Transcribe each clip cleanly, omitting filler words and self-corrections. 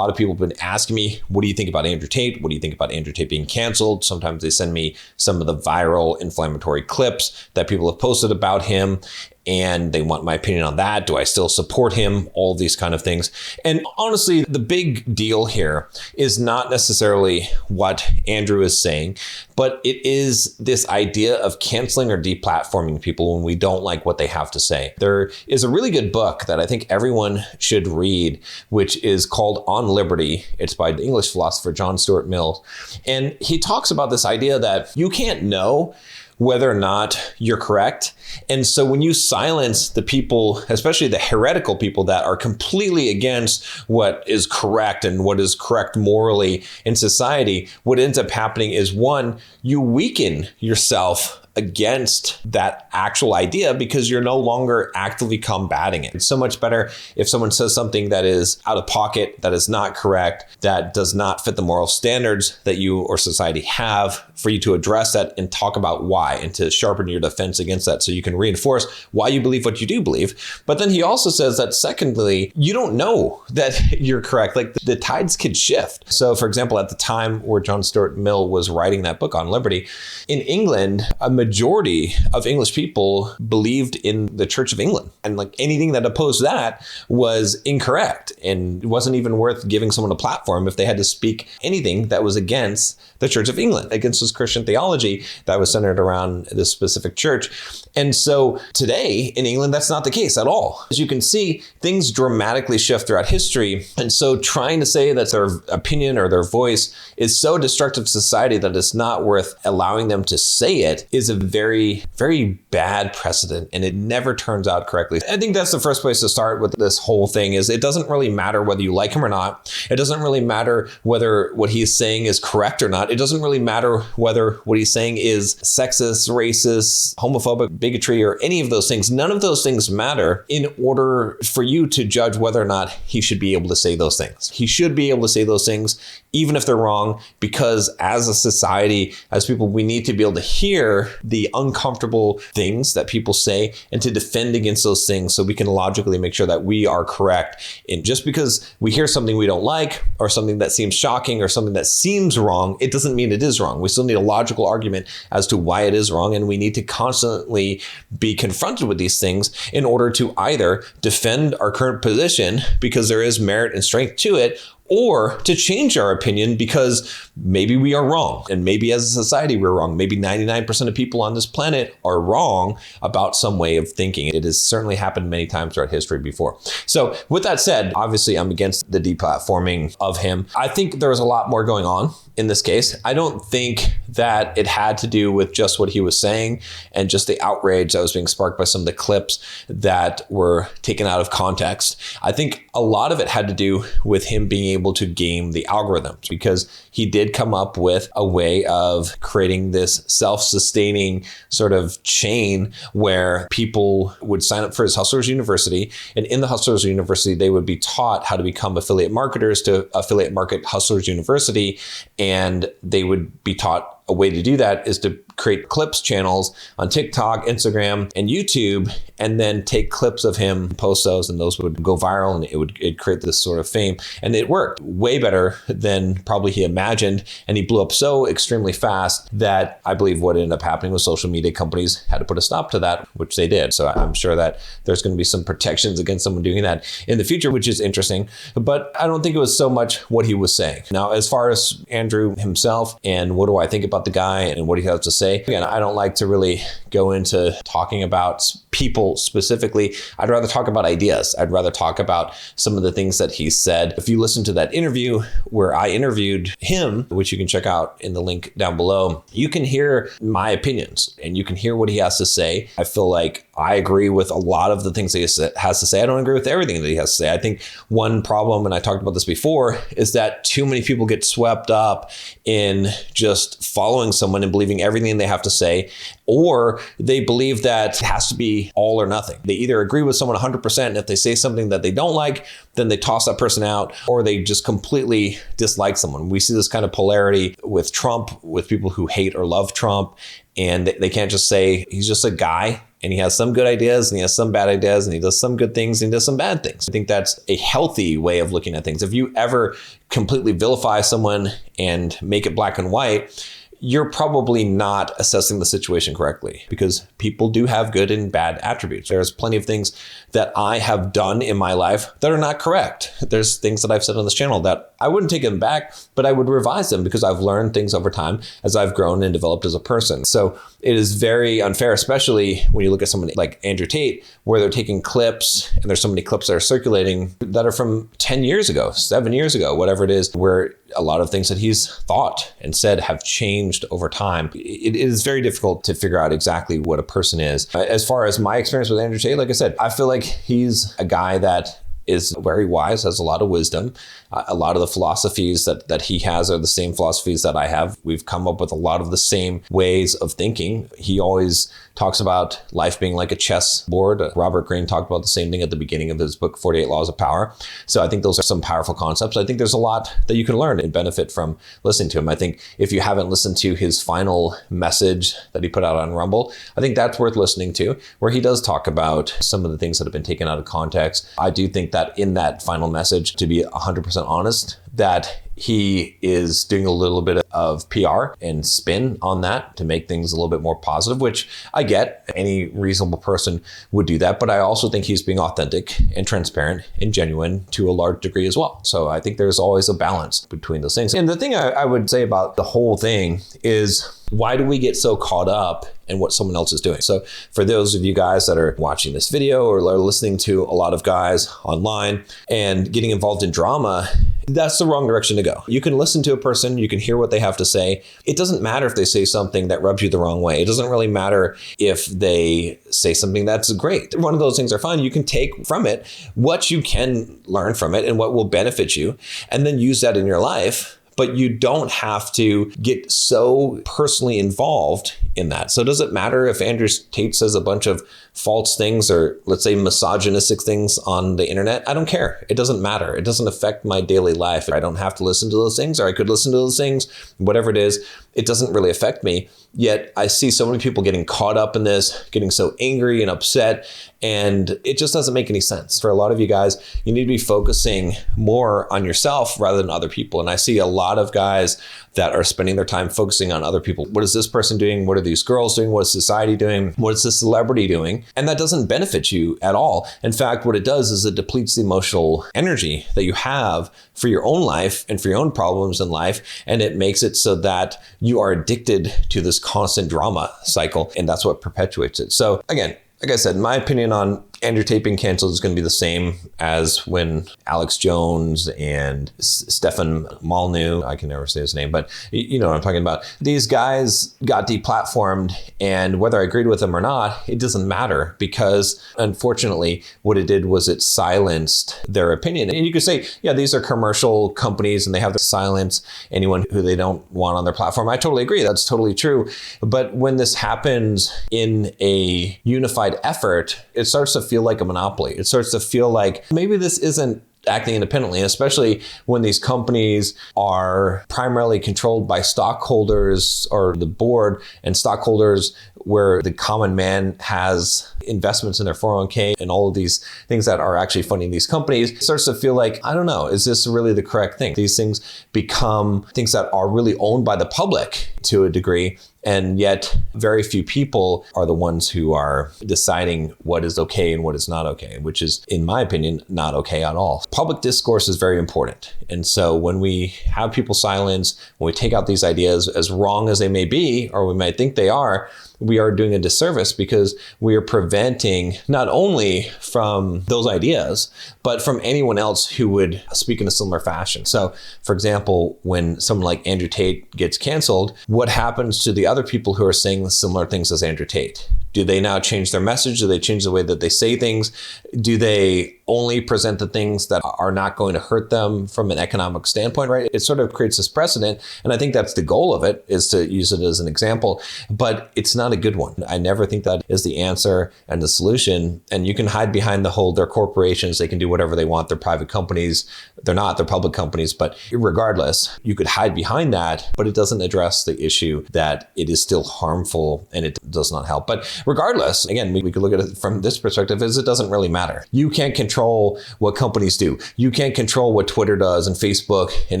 lot of people have been asking me, what do you think about Andrew Tate? What do you think about Andrew Tate being canceled? Sometimes they send me some of the viral inflammatory clips that people have posted about him, and they want my opinion on that. Do I still support him? All these kind of things. And honestly, the big deal here is not necessarily what Andrew is saying, but it is this idea of canceling or deplatforming people when we don't like what they have to say. There is a really good book that I think everyone should read, which is called On Liberty. It's by the English philosopher John Stuart Mill. And he talks about this idea that you can't know whether or not you're correct. And so when you silence the people, especially the heretical people that are completely against what is correct and what is correct morally in society, what ends up happening is, one, you weaken yourself against that actual idea because you're no longer actively combating it. It's so much better if someone says something that is out of pocket, that is not correct, that does not fit the moral standards that you or society have, for you to address that and talk about why, and to sharpen your defense against that so you can reinforce why you believe what you do believe. But then he also says that secondly, you don't know that you're correct. Like, the tides could shift. So for example, at the time where John Stuart Mill was writing that book on liberty, in England, a majority of English people believed in the Church of England. And like anything that opposed that was incorrect. And it wasn't even worth giving someone a platform if they had to speak anything that was against the Church of England, against this Christian theology that was centered around this specific church. And so today in England, that's not the case at all. As you can see, things dramatically shift throughout history. And so trying to say that their opinion or their voice is so destructive to society that it's not worth allowing them to say it is a very, very bad precedent, and it never turns out correctly. I think that's the first place to start with this whole thing. Is it doesn't really matter whether you like him or not. It doesn't really matter whether what he's saying is correct or not. It doesn't really matter whether what he's saying is sexist, racist, homophobic, bigotry, or any of those things. None of those things matter in order for you to judge whether or not he should be able to say those things. He should be able to say those things, even if they're wrong, because as a society, as people, we need to be able to hear the uncomfortable things that people say and to defend against those things so we can logically make sure that we are correct. And just because we hear something we don't like, or something that seems shocking, or something that seems wrong, it doesn't mean it is wrong. We still need a logical argument as to why it is wrong, and we need to constantly be confronted with these things in order to either defend our current position because there is merit and strength to it, or to change our opinion because maybe we are wrong. And maybe as a society, we're wrong. Maybe 99% of people on this planet are wrong about some way of thinking. It has certainly happened many times throughout history before. So with that said, obviously I'm against the deplatforming of him. I think there was a lot more going on in this case. I don't think that it had to do with just what he was saying and just the outrage that was being sparked by some of the clips that were taken out of context. I think a lot of it had to do with him being able to game the algorithms, because he did come up with a way of creating this self-sustaining sort of chain where people would sign up for his Hustlers University. And in the Hustlers University, they would be taught how to become affiliate marketers to affiliate market Hustlers University. And they would be taught a way to do that is to create clips channels on TikTok, Instagram, and YouTube, and then take clips of him, post those, and those would go viral, and it'd create this sort of fame. And it worked way better than probably he imagined. And he blew up so extremely fast that I believe what ended up happening was social media companies had to put a stop to that, which they did. So I'm sure that there's going to be some protections against someone doing that in the future, which is interesting. But I don't think it was so much what he was saying. Now, as far as Andrew himself and what do I think about the guy and what he has to say, again, I don't like to really go into talking about people specifically. I'd rather talk about ideas. I'd rather talk about some of the things that he said. If you listen to that interview where I interviewed him, which you can check out in the link down below, you can hear my opinions and you can hear what he has to say. I feel like I agree with a lot of the things that he has to say. I don't agree with everything that he has to say. I think one problem, and I talked about this before, is that too many people get swept up in just following someone and believing everything they have to say, or they believe that it has to be all or nothing. They either agree with someone 100%, and if they say something that they don't like, then they toss that person out, or they just completely dislike someone. We see this kind of polarity with Trump, with people who hate or love Trump, and they can't just say he's just a guy And he has some good ideas and he has some bad ideas and he does some good things and he does some bad things. I think that's a healthy way of looking at things. If you ever completely vilify someone and make it black and white, you're probably not assessing the situation correctly, because people do have good and bad attributes. There's plenty of things that I have done in my life that are not correct. There's things that I've said on this channel that I wouldn't take them back, but I would revise them because I've learned things over time as I've grown and developed as a person. So it is very unfair, especially when you look at someone like Andrew Tate, where they're taking clips, and there's so many clips that are circulating that are from 10 years ago, 7 years ago, whatever it is, where a lot of things that he's thought and said have changed over time. It is very difficult to figure out exactly what a person is. As far as my experience with Andrew Tate, like I said, I feel like he's a guy that is very wise, has a lot of wisdom. A lot of the philosophies that he has are the same philosophies that I have. We've come up with a lot of the same ways of thinking. He always talks about life being like a chess board. Robert Greene talked about the same thing at the beginning of his book, 48 Laws of Power. So I think those are some powerful concepts. I think there's a lot that you can learn and benefit from listening to him. I think if you haven't listened to his final message that he put out on Rumble, I think that's worth listening to, where he does talk about some of the things that have been taken out of context. I do think that in that final message, to be 100% honest, that he is doing a little bit of PR and spin on that to make things a little bit more positive, which I get. Any reasonable person would do that. But I also think he's being authentic and transparent and genuine to a large degree as well. So I think there's always a balance between those things. And the thing I would say about the whole thing is, why do we get so caught up in what someone else is doing? So for those of you guys that are watching this video or are listening to a lot of guys online and getting involved in drama, that's the wrong direction to go. You can listen to a person, you can hear what they have to say. It doesn't matter if they say something that rubs you the wrong way. It doesn't really matter if they say something that's great. One of those things are fine. You can take from it what you can learn from it and what will benefit you, and then use that in your life. But you don't have to get so personally involved in that. So does it matter if Andrew Tate says a bunch of false things or, let's say, misogynistic things on the internet? I don't care. It doesn't matter. It doesn't affect my daily life. I don't have to listen to those things, or I could listen to those things, whatever it is. It doesn't really affect me. Yet I see so many people getting caught up in this, getting so angry and upset, and it just doesn't make any sense. For a lot of you guys, you need to be focusing more on yourself rather than other people. And I see a lot of guys that are spending their time focusing on other people. What is this person doing? What are these girls doing? What is society doing? What is this celebrity doing? And that doesn't benefit you at all. In fact, what it does is it depletes the emotional energy that you have for your own life and for your own problems in life. And it makes it so that you are addicted to this constant drama cycle. And that's what perpetuates it. So again, like I said, my opinion on Andrew Tate being canceled is going to be the same as when Alex Jones and Stefan Molyneux, I can never say his name, but you know what I'm talking about. These guys got deplatformed, and whether I agreed with them or not, it doesn't matter, because unfortunately what it did was it silenced their opinion. And you could say, yeah, these are commercial companies and they have to silence anyone who they don't want on their platform. I totally agree. That's totally true. But when this happens in a unified effort, it starts to feel like a monopoly. It starts to feel like maybe this isn't acting independently, especially when these companies are primarily controlled by stockholders or the board and stockholders, where the common man has investments in their 401k and all of these things that are actually funding these companies. It starts to feel like, I don't know, is this really the correct thing? These things become things that are really owned by the public to a degree. And yet very few people are the ones who are deciding what is okay and what is not okay, which is, in my opinion, not okay at all. Public discourse is very important. And so when we have people silenced, when we take out these ideas, as wrong as they may be, or we might think they are, we are doing a disservice, because we are preventing not only from those ideas, but from anyone else who would speak in a similar fashion. So, for example, when someone like Andrew Tate gets canceled, what happens to the other people who are saying similar things as Andrew Tate? Do they now change their message? Do they change the way that they say things? Do they only present the things that are not going to hurt them from an economic standpoint, right? It sort of creates this precedent. And I think that's the goal of it, is to use it as an example, but it's not a good one. I never think that is the answer and the solution. And you can hide behind the whole, they're corporations, they can do whatever they want, they're private companies. They're not, they're public companies, but regardless, you could hide behind that, but it doesn't address the issue that it is still harmful and it does not help. But regardless, again, we could look at it from this perspective, is it doesn't really matter. You can't control what companies do. You can't control what Twitter does and Facebook and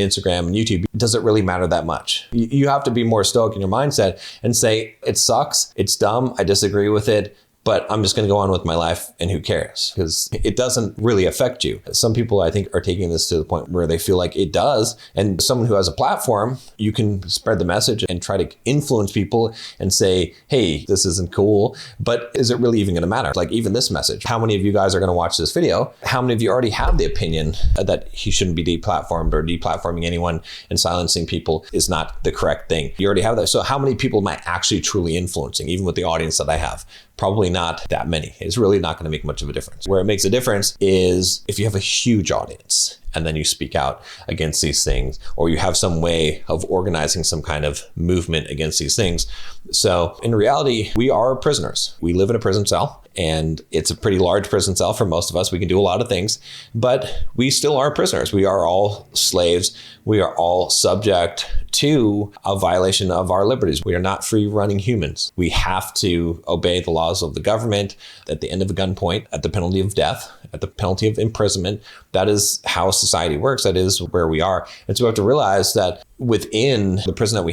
Instagram and YouTube. Does it really matter that much? You have to be more stoic in your mindset and say, it sucks, it's dumb, I disagree with it, but I'm just going to go on with my life and who cares? Because it doesn't really affect you. Some people, I think, are taking this to the point where they feel like it does. And someone who has a platform, you can spread the message and try to influence people and say, hey, this isn't cool. But is it really even going to matter? Like even this message, how many of you guys are going to watch this video? How many of you already have the opinion that he shouldn't be deplatformed, or deplatforming anyone and silencing people is not the correct thing? You already have that. So how many people am I actually truly influencing, even with the audience that I have? Probably not that many. It's really not going to make much of a difference. Where it makes a difference is if you have a huge audience and then you speak out against these things, or you have some way of organizing some kind of movement against these things. So in reality, we are prisoners. We live in a prison cell, and it's a pretty large prison cell for most of us. We can do a lot of things, but we still are prisoners. We are all slaves. We are all subject to a violation of our liberties. We are not free running humans. We have to obey the laws of the government at the end of a gunpoint, at the penalty of death, at the penalty of imprisonment. That is how society works. That is where we are. And so we have to realize that within the prison that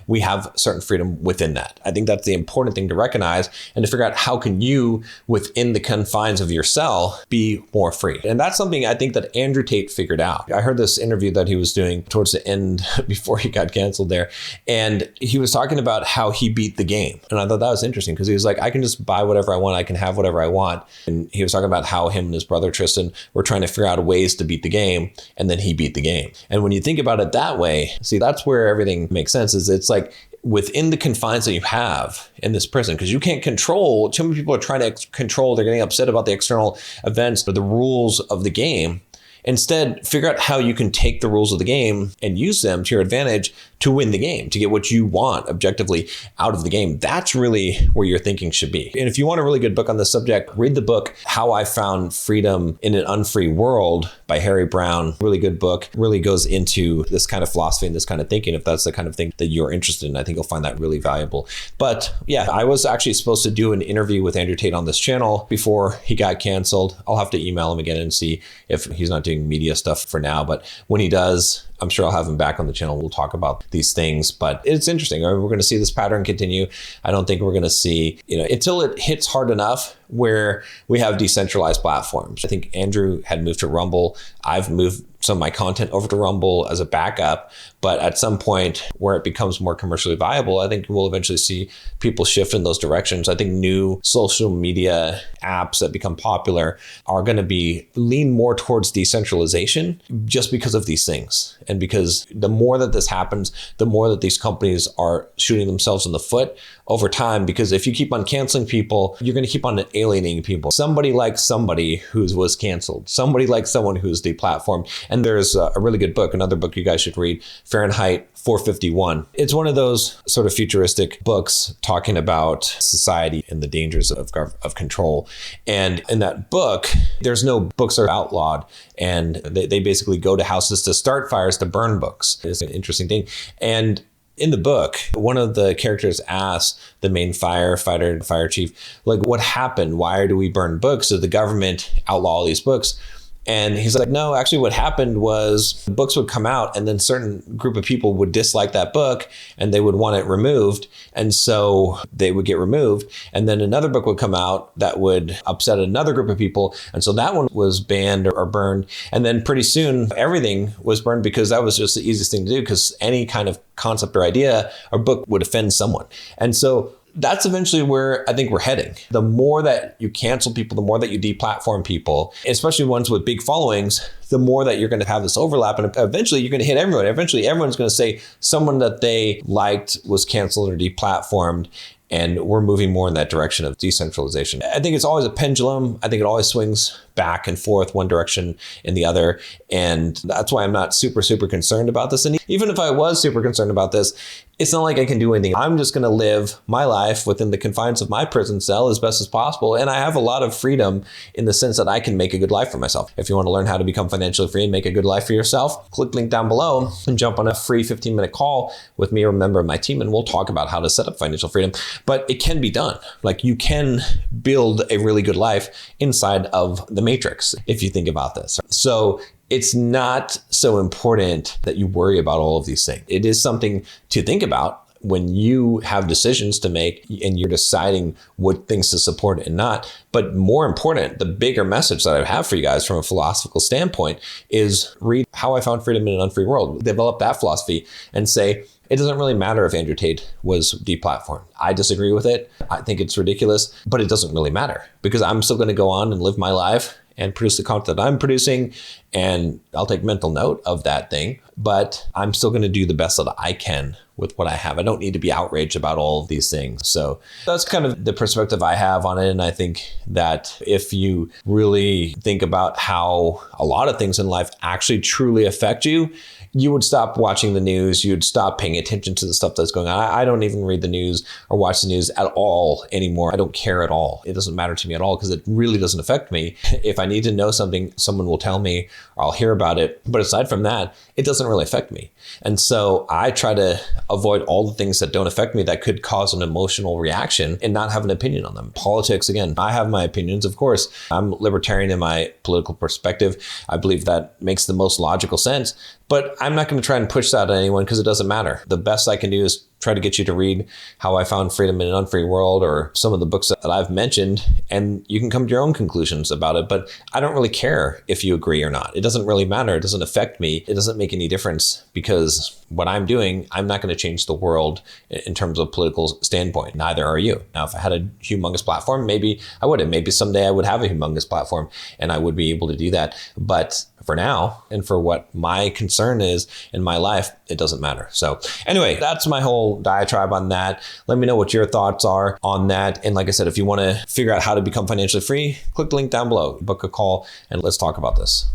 we have certain freedom within that. I think that's the important thing to recognize and to figure out how can you, within the confines of your cell, be more free. And that's something I think that Andrew Tate figured out. I heard this interview that he was doing towards the end before he got canceled there. And he was talking about how he beat the game. And I thought that was interesting because he was like, I can just buy whatever I want. I can have whatever I want. And he was talking about how him and his brother Tristan were trying to figure out ways to beat the game. And then he beat the game. And when you think about it that way, see, that's where everything makes sense. Is it's like within the confines that you have in this prison, because you can't control, too many people are trying to control, they're getting upset about the external events or the rules of the game. Instead, figure out how you can take the rules of the game and use them to your advantage to win the game, to get what you want objectively out of the game. That's really where your thinking should be. And if you want a really good book on this subject, read the book, How I Found Freedom in an Unfree World by Harry Brown. Really good book, really goes into this kind of philosophy and this kind of thinking. If that's the kind of thing that you're interested in, I think you'll find that really valuable. But yeah, I was actually supposed to do an interview with Andrew Tate on this channel before he got canceled. I'll have to email him again and see if he's not doing media stuff for now. But when he does, I'm sure I'll have him back on the channel. We'll talk about these things, but it's interesting. We're going to see this pattern continue. I don't think we're going to see, until it hits hard enough where we have decentralized platforms. I think Andrew had moved to Rumble. I've moved some of my content over to Rumble as a backup, but at some point where it becomes more commercially viable, I think we'll eventually see people shift in those directions. I think new social media apps that become popular are going to lean more towards decentralization just because of these things. And because the more that this happens, the more that these companies are shooting themselves in the foot over time. Because if you keep on canceling people, you're going to keep on alienating people. Somebody like somebody who was canceled, somebody like someone who's deplatformed. And there's a really good book, another book you guys should read, Fahrenheit 451. It's one of those sort of futuristic books talking about society and the dangers of control. And in that book, there's no books are outlawed. And they basically go to houses to start fires, to burn books. It's an interesting thing. And in the book, one of the characters asks the main firefighter, fire chief, like, what happened? Why do we burn books? Did the government outlaw all these books? And he's like, no, actually what happened was the books would come out and then certain group of people would dislike that book and they would want it removed. And so they would get removed. And then another book would come out that would upset another group of people. And so that one was banned or burned. And then pretty soon everything was burned because that was just the easiest thing to do, because any kind of concept or idea or book would offend someone. And so that's eventually where I think we're heading. The more that you cancel people, the more that you deplatform people, especially ones with big followings, the more that you're going to have this overlap. And eventually you're going to hit everyone. Eventually everyone's going to say someone that they liked was canceled or deplatformed. And we're moving more in that direction of decentralization. I think it's always a pendulum. I think it always swings back and forth, one direction and the other. And that's why I'm not super concerned about this. And even if I was super concerned about this, it's not like I can do anything. I'm just going to live my life within the confines of my prison cell as best as possible. And I have a lot of freedom in the sense that I can make a good life for myself. If you want to learn how to become financially free and make a good life for yourself, click link down below and jump on a free 15-minute call with me or a member of my team, and we'll talk about how to set up financial freedom. But it can be done. Like, you can build a really good life inside of the matrix if you think about this. So it's not so important that you worry about all of these things. It is something to think about when you have decisions to make and you're deciding what things to support and not. But more important, the bigger message that I have for you guys from a philosophical standpoint is read How I Found Freedom in an Unfree World. Develop that philosophy and say, it doesn't really matter if Andrew Tate was deplatformed. I disagree with it. I think it's ridiculous, but it doesn't really matter because I'm still going to go on and live my life and produce the content that I'm producing. And I'll take mental note of that thing, but I'm still going to do the best that I can with what I have. I don't need to be outraged about all of these things. So that's kind of the perspective I have on it. And I think that if you really think about how a lot of things in life actually truly affect you, you would stop watching the news. You'd stop paying attention to the stuff that's going on. I don't even read the news or watch the news at all anymore. I don't care at all. It doesn't matter to me at all because it really doesn't affect me. If I need to know something, someone will tell me or I'll hear about it. But aside from that, it doesn't really affect me. And so I try to avoid all the things that don't affect me that could cause an emotional reaction and not have an opinion on them. Politics, again, I have my opinions, of course. I'm libertarian in my political perspective. I believe that makes the most logical sense. But I'm not going to try and push that on anyone because it doesn't matter. The best I can do is try to get you to read How I Found Freedom in an Unfree World or some of the books that I've mentioned, and you can come to your own conclusions about it. But I don't really care if you agree or not. It doesn't really matter. It doesn't affect me. It doesn't make any difference because what I'm doing, I'm not going to change the world in terms of political standpoint. Neither are you. Now, if I had a humongous platform, maybe I would. And maybe someday I would have a humongous platform and I would be able to do that. But for now, and for what my concern is in my life, it doesn't matter. So anyway, that's my whole diatribe on that. Let me know what your thoughts are on that. And like I said, if you want to figure out how to become financially free, click the link down below, book a call, and let's talk about this.